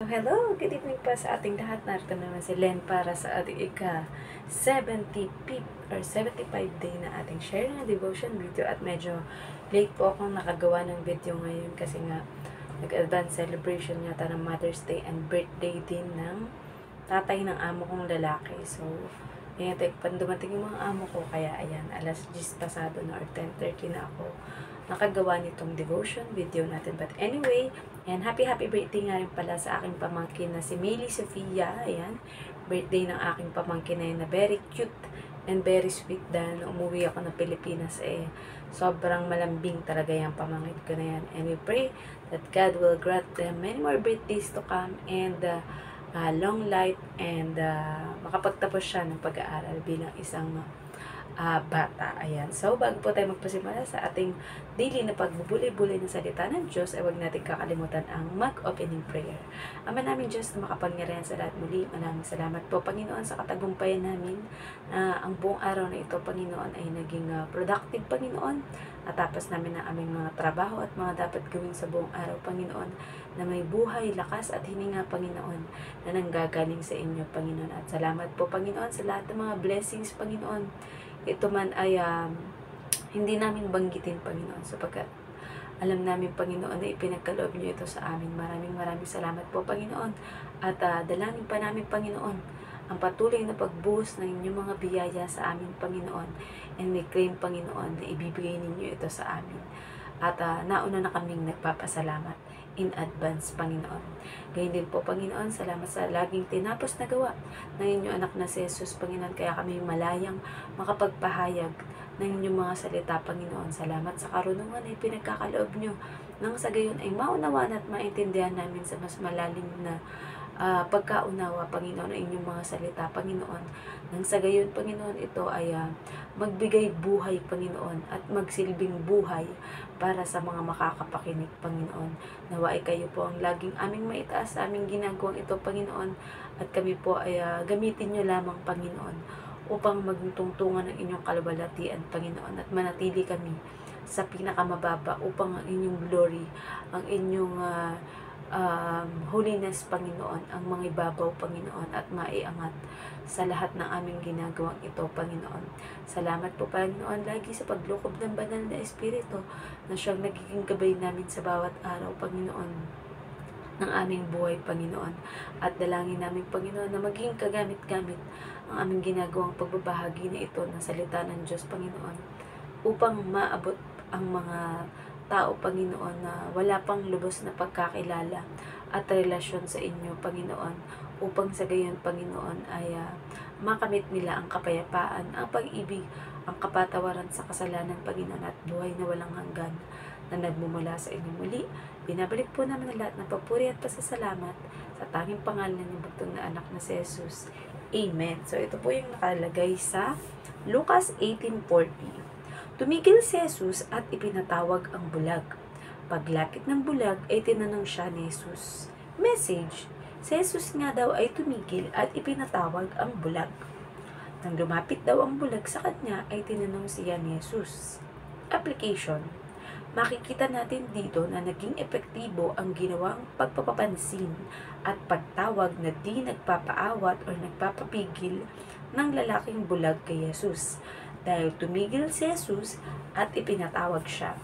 Hello! Good evening pa sa ating lahat. Narito naman si Len para sa ating ika-75th or 75 day na ating share na devotion video at medyo late po akong nakagawa ng video ngayon kasi nga nag-advance celebration yata ng Mother's Day and birthday din ng tatay ng amo kong lalaki. So, yan, dumating yung mga amo ko kaya ayan, alas 10 pasado na or 10:30 na ako nakagawa nitong devotion video natin. But anyway, and happy birthday nga rin pala sa aking pamangkin na si Miley Sofia. Ayan, birthday ng aking pamangkin na yun na very cute and very sweet dahil umuwi ako ng Pilipinas sobrang malambing talaga yung pamangkin ko na yan. And we pray that God will grant them many more birthdays to come and long life and makapagtapos siya ng pag-aaral bilang isang bata. Ayan. So, bago po tayo magpasimula sa ating daily na pagbubuli-buli ng salita ng Diyos, ay huwag natin kakalimutan ang mag-opening prayer. Ama namin Diyos na makapangyarihan sa lahat muli, maraming salamat po, Panginoon, sa katagumpayan namin na ang buong araw na ito, Panginoon, ay naging productive, Panginoon. Natapos namin ang aming mga trabaho at mga dapat gawin sa buong araw, Panginoon, na may buhay, lakas at hininga, Panginoon, na nanggagaling sa inyo, Panginoon. At salamat po, Panginoon, sa lahat ng mga blessings, Panginoon. Ito man ay hindi namin banggitin, Panginoon, sapagkat alam namin, Panginoon, na ipinagkaloob niyo ito sa amin. Maraming salamat po, Panginoon. At dalangin pa namin, Panginoon, ang patuloy na pagbuhos ng inyong mga biyaya sa amin, Panginoon. And we claim, Panginoon, na ibibigay ninyo ito sa amin. At nauna na kaming nagpapasalamat in advance, Panginoon. Gayun din po, Panginoon, salamat sa laging tinapos na gawa ng inyong anak na si Jesus, Panginoon. Kaya kami malayang makapagpahayag ng inyong mga salita, Panginoon. Salamat sa karunungan na pinagkakaloob nyo. Nang sa gayon ay maunawaan at maintindihan namin sa mas malalim na pagkaunawa, Panginoon, ng inyong mga salita, Panginoon. Nang sa gayon, Panginoon, ito ay magbigay buhay, Panginoon, at magsilbing buhay para sa mga makakapakinig, Panginoon. Nawa ay kayo po ang laging aming maitaas sa aming ginagawang ito, Panginoon, at kami po ay gamitin nyo lamang, Panginoon, upang maging tungtungan ng inyong kaluwalhatian, Panginoon, at manatili kami sa pinakamababa upang ang inyong glory, ang inyong holiness, Panginoon, ang mga ibabaw, Panginoon, at maiangat sa lahat ng aming ginagawang ito, Panginoon. Salamat po, Panginoon, lagi sa paglukob ng banal na Espiritu na siyang nagiging gabay namin sa bawat araw, Panginoon, ng aming buhay, Panginoon. At dalangin namin, Panginoon, na maging kagamit-gamit ang aming ginagawang pagbabahagi na ito ng salita ng Diyos, Panginoon, upang maabot ang mga tao, Panginoon, na wala pang lubos na pagkakilala at relasyon sa inyo, Panginoon, upang sa gayon, Panginoon, ay makamit nila ang kapayapaan, ang pag-ibig, ang kapatawaran sa kasalanan, Panginoon, at buhay na walang hanggan na nagmumula sa inyo muli. Binabalik po namin ang lahat ng papuri at pasasalamat sa tanging pangalan ng bugtong na anak na si Jesus. Amen. So, ito po yung nakalagay sa Lucas 18:40. Tumigil si Jesus at ipinatawag ang bulag. Paglapit ng bulag ay tinanong siya ni Jesus. Message, si Jesus nga daw ay tumigil at ipinatawag ang bulag. Nang lumapit daw ang bulag sa kanya ay tinanong siya ni Jesus. Application, makikita natin dito na naging epektibo ang ginawang pagpapapansin at pagtawag na di nagpapaawat o nagpapapigil ng lalaking bulag kay Jesus. Dahil tumigil si Jesus at ipinatawag siya.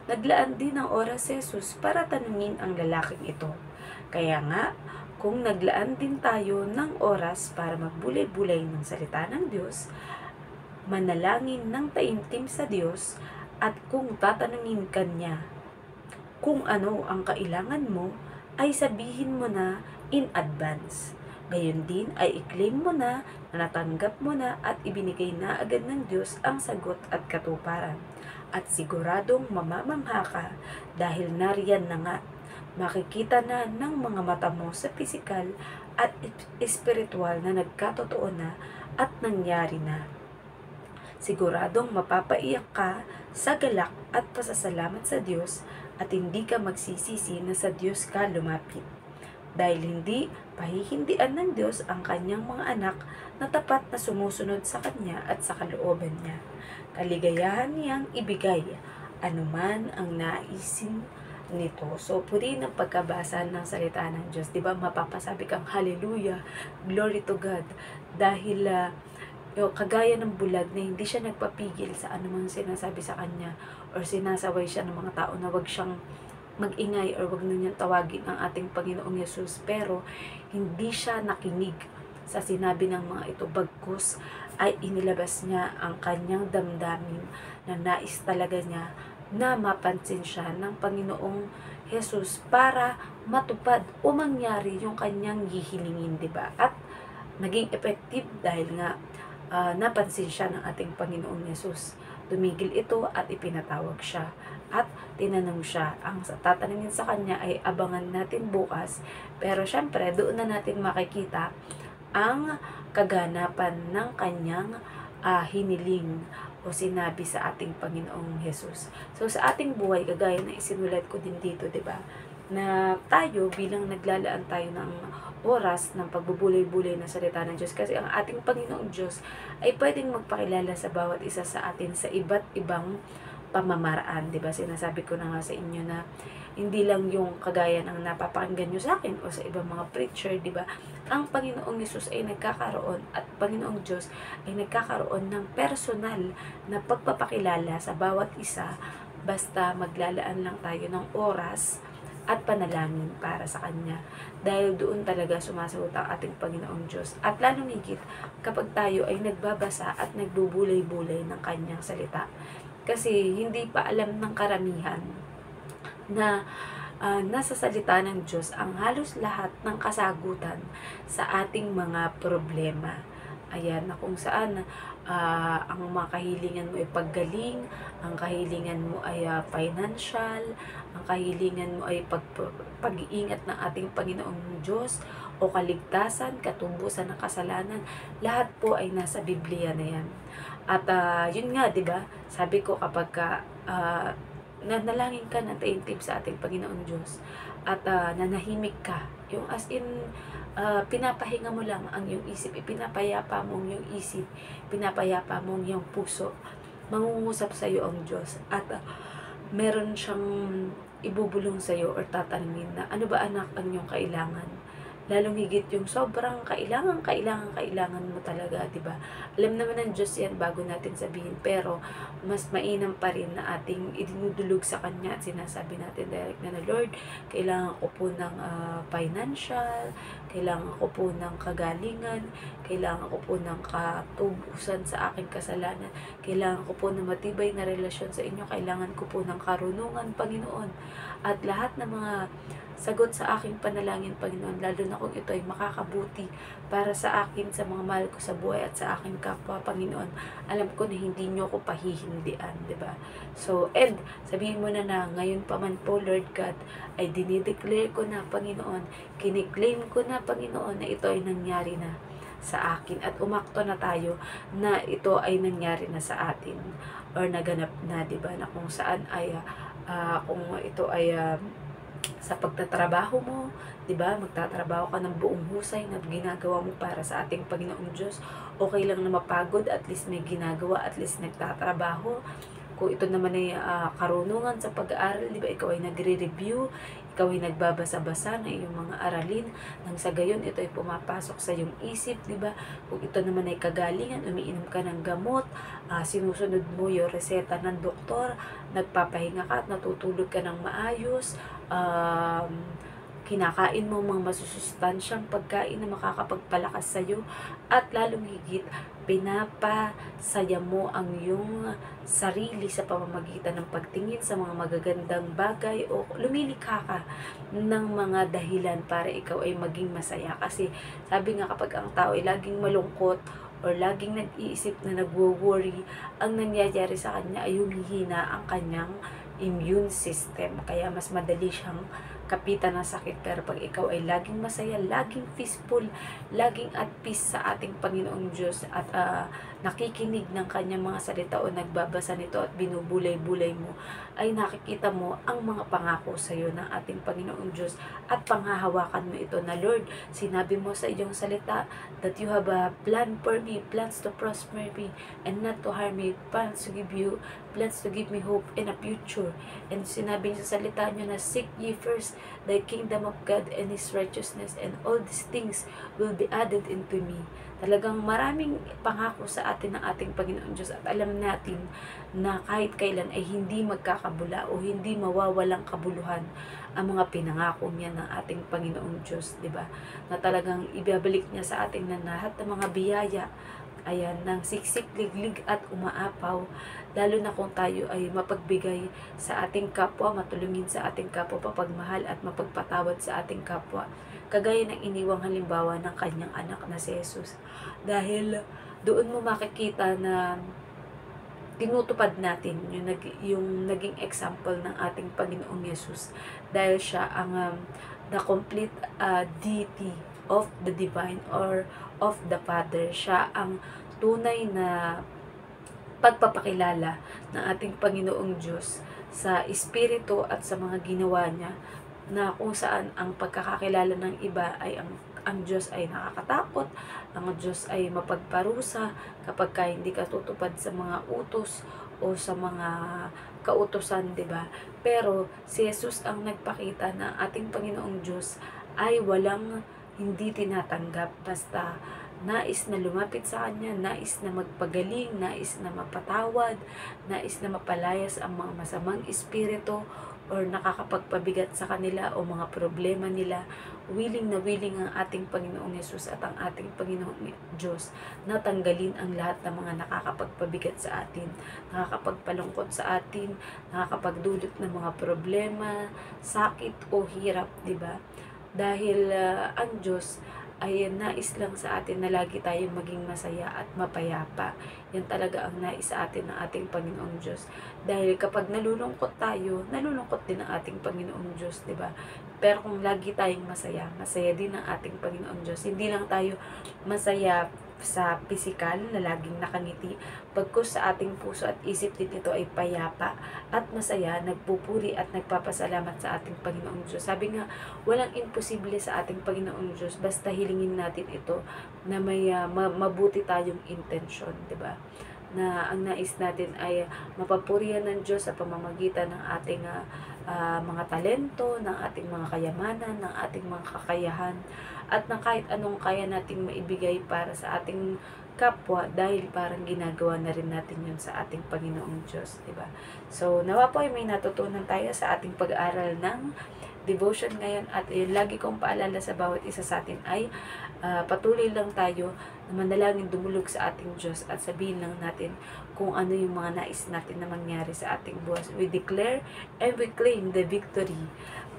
Naglaan din ng oras si Jesus para tanungin ang lalaking ito. Kaya nga, kung naglaan din tayo ng oras para magbulay-bulay ng salita ng Diyos, manalangin ng taimtim sa Diyos, at kung tatanungin ka niya kung ano ang kailangan mo, ay sabihin mo na in advance. Gayon din ay i-claim mo na natanggap mo na at ibinigay na agad ng Diyos ang sagot at katuparan. At siguradong mamamangha ka dahil nariyan na nga, makikita na ng mga mata mo sa pisikal at espiritual na nagkatotoo na at nangyari na. Siguradong mapapaiyak ka sa galak at pasasalamat sa Diyos at hindi ka magsisisi na sa Diyos ka lumapit. Dahil hindi pahihindian ng Diyos ang kanyang mga anak na tapat na sumusunod sa kanya at sa kalooban niya. Kaligayahan niyang ibigay anuman ang naisin nito. So, purihin ang pagkabasa ng salita ng Diyos. Diba, mapapasabi kang hallelujah, glory to God. Dahil, yung kagaya ng bulag na hindi siya nagpapigil sa anumang sinasabi sa kanya or sinasaway siya ng mga tao na wag siyang mag-ingay or wag na niyang tawagin ang ating Panginoong Yesus. Pero, hindi siya nakinig sa sinabi ng mga ito, bagkus ay inilabas niya ang kanyang damdamin na nais talaga niya na mapansin siya ng Panginoong Jesus para matupad o mangyari yung kanyang hihilingin, diba? At naging effective dahil nga napansin siya ng ating Panginoong Jesus. Tumigil ito at ipinatawag siya at tinanong siya. Ang tatanungin sa kanya ay abangan natin bukas, pero syempre doon na natin makikita ang kaganapan ng kanyang hiniling o sinabi sa ating Panginoong Jesus. So sa ating buhay, kagaya na isinulat ko din dito, 'di ba? Na tayo bilang naglalaan tayo ng oras ng pagbubulay-bulay ng salita ng Diyos, kasi ang ating Panginoong Diyos ay pwedeng magpakilala sa bawat isa sa atin sa iba't ibang pamamaraan, 'di ba? Sinasabi ko na nga sa inyo na hindi lang yung kagaya ng napapakinggan nyo sa akin o sa ibang mga preacher, di ba? Ang Panginoong Yesus ay nagkakaroon at Panginoong Diyos ay nagkakaroon ng personal na pagpapakilala sa bawat isa basta maglalaan lang tayo ng oras at panalangin para sa Kanya. Dahil doon talaga sumasagot ang ating Panginoong Diyos. At lalong higit kapag tayo ay nagbabasa at nagbubulay-bulay ng Kanyang salita. Kasi hindi pa alam ng karamihan na nasa salita ng Diyos ang halos lahat ng kasagutan sa ating mga problema. Ayan, na kung saan ang mga kahilingan mo ay paggaling, ang kahilingan mo ay financial, ang kahilingan mo ay pag-iingat ng ating Panginoong Diyos, o kaligtasan, katumbusan ng kasalanan, lahat po ay nasa Biblia na yan. At yun nga, di ba? Sabi ko kapag nanalangin ka ng taimtim sa ating Panginoong Diyos at nanahimik ka, yung as in pinapahinga mo lang ang iyong isip, ipinapayapa mo yung isip, pinapayapa mo yung puso, mangungusap sa iyo ang Diyos at meron siyang ibubulong sa iyo or tatanungin na ano ba anak ang iyong kailangan. Lalong higit yung sobrang kailangan mo talaga, di ba? Alam naman ng Diyos yan bago natin sabihin, pero mas mainam pa rin na ating idinudulog sa Kanya at sinasabi natin direct na Lord, kailangan ko po ng financial, kailangan ko po ng kagalingan, kailangan ko po ng katubusan sa aking kasalanan, kailangan ko po ng matibay na relasyon sa inyo, kailangan ko po ng karunungan, Panginoon, at lahat ng mga sagot sa aking panalangin, Panginoon, lalo na kung ito ay makakabuti para sa akin, sa mga mahal ko sa buhay at sa aking kapwa, Panginoon. Alam ko na hindi nyo ko pahihindian, di ba? So, and sabihin mo na ngayon pa man po, Lord God, ay dinideclare ko na, Panginoon, kiniklaim ko na, Panginoon, na ito ay nangyari na sa akin at umakto na tayo na ito ay nangyari na sa atin or naganap na, di ba? Na kung saan ay kung ito ay sa pagtatrabaho mo, 'di ba? Magtatrabaho ka ng buong husay na ginagawa mo para sa ating Panginoong Diyos. Okay lang na mapagod, at least may ginagawa, at least nagtatrabaho. Kung ito naman ay karunungan sa pag-aaral, 'di ba? Ikaw ay nagre-review, ikaw ay nagbabasa-basa ng iyong mga aralin, nang sa gayon ito ay pumapasok sa iyong isip, 'di ba? Kung ito naman ay kagalingan, umiinom ka ng gamot, sinusunod mo yung reseta ng doktor, nagpapahinga ka at natutulog ka ng maayos, kinakain mo mga masusustansyang pagkain na makakapagpalakas sa iyo, at lalong higit pinapasaya mo ang iyong sarili sa pamamagitan ng pagtingin sa mga magagandang bagay o lumilikha ka ng mga dahilan para ikaw ay maging masaya. Kasi sabi nga kapag ang tao ay laging malungkot or laging nag-iisip na nagwo-worry, ang nangyayari sa kanya ay humihina ang kanyang immune system. Kaya mas madali siyang kapitan ng sakit. Pero pag ikaw ay laging masaya, laging peaceful, laging at peace sa ating Panginoong Diyos, at nakikinig ng kanyang mga salita o nagbabasa nito at binubulay-bulay mo, ay nakikita mo ang mga pangako sa iyo ng ating Panginoong Diyos at panghahawakan mo ito na, Lord, sinabi mo sa iyong salita that you have a plan for me, plans to prosper me and not to harm me, plans to give me hope and a future. And sinabi niyo sa salita niyo na, seek ye first the kingdom of God and His righteousness, and all these things will be added into me. Talagang maraming pangako sa atin ng ating Panginoon Diyos, at alam natin na kahit kailan ay hindi magkakabula o hindi mawawalang kabuluhan ang mga pinangako niya ng ating Panginoong Diyos, di ba? Na talagang ibabalik niya sa atin na lahat ng mga biyaya, ayan, ng siksik, liglig at umaapaw, lalo na kung tayo ay mapagbigay sa ating kapwa, matulungin sa ating kapwa, papagmahal at mapagpatawad sa ating kapwa, kagaya ng iniwang halimbawa ng kanyang anak na si Jesus. Dahil doon mo makikita na tinutupad natin yung naging example ng ating Panginoong Yesus, dahil siya ang the complete deity of the divine or of the Father. Siya ang tunay na pagpapakilala ng ating Panginoong Diyos sa Espiritu at sa mga ginawa niya, na kung saan ang pagkakakilala ng iba ay ang Diyos ay nakakatakot, ang Diyos ay mapagparusa kapag hindi ka tutupad sa mga utos o sa mga kautosan, di ba? Pero si Jesus ang nagpakita na ating Panginoong Diyos ay walang hindi tinatanggap, basta nais na lumapit sa Kanya, nais na magpagaling, nais na mapatawad, nais na mapalayas ang mga masamang espiritu or nakakapagpabigat sa kanila o mga problema nila. Willing na willing ang ating Panginoong Yesus at ang ating Panginoong Diyos na tanggalin ang lahat ng mga nakakapagpabigat sa atin, nakakapagpalungkot sa atin, nakakapagdulot ng mga problema, sakit o hirap, di ba? Dahil ang Diyos ay nais lang sa atin na lagi tayong maging masaya at mapayapa. Yan talaga ang nais sa atin ng ating Panginoong Diyos. Dahil kapag nalulungkot tayo, nalulungkot din ang ating Panginoong Diyos, di ba? Pero kung lagi tayong masaya, masaya din ang ating Panginoong Diyos. Hindi lang tayo masaya sa pisikal na laging nakangiti, pagkus sa ating puso at isip din ito ay payapa at masaya, nagpupuri at nagpapasalamat sa ating Panginoong Diyos. Sabi nga, walang imposible sa ating Panginoong Diyos, basta hilingin natin ito na may mabuti tayong intensyon, di ba? Na ang nais natin ay mapapurihan ng Diyos sa pamamagitan ng ating mga talento, ng ating mga kayamanan, ng ating mga kakayahan, at ng kahit anong kaya nating maibigay para sa ating kapwa, dahil parang ginagawa na rin natin yun sa ating Panginoong Diyos, diba? So, nawa po ay may natutunan tayo sa ating pag-aaral ng devotion ngayon, at yun, lagi kong paalala sa bawat isa sa atin ay patuloy lang tayo na manalangin, dumulog sa ating Diyos at sabihin lang natin kung ano yung mga nais natin na mangyari sa ating buhay. We declare and we claim the victory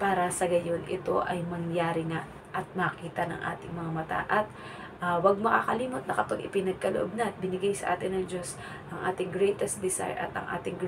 para sa gayon ito ay mangyari nga at makita ng ating mga mata. At wag makakalimot na kapag ipinagkaloob na at binigay sa atin ng Diyos ang ating greatest desire at ang ating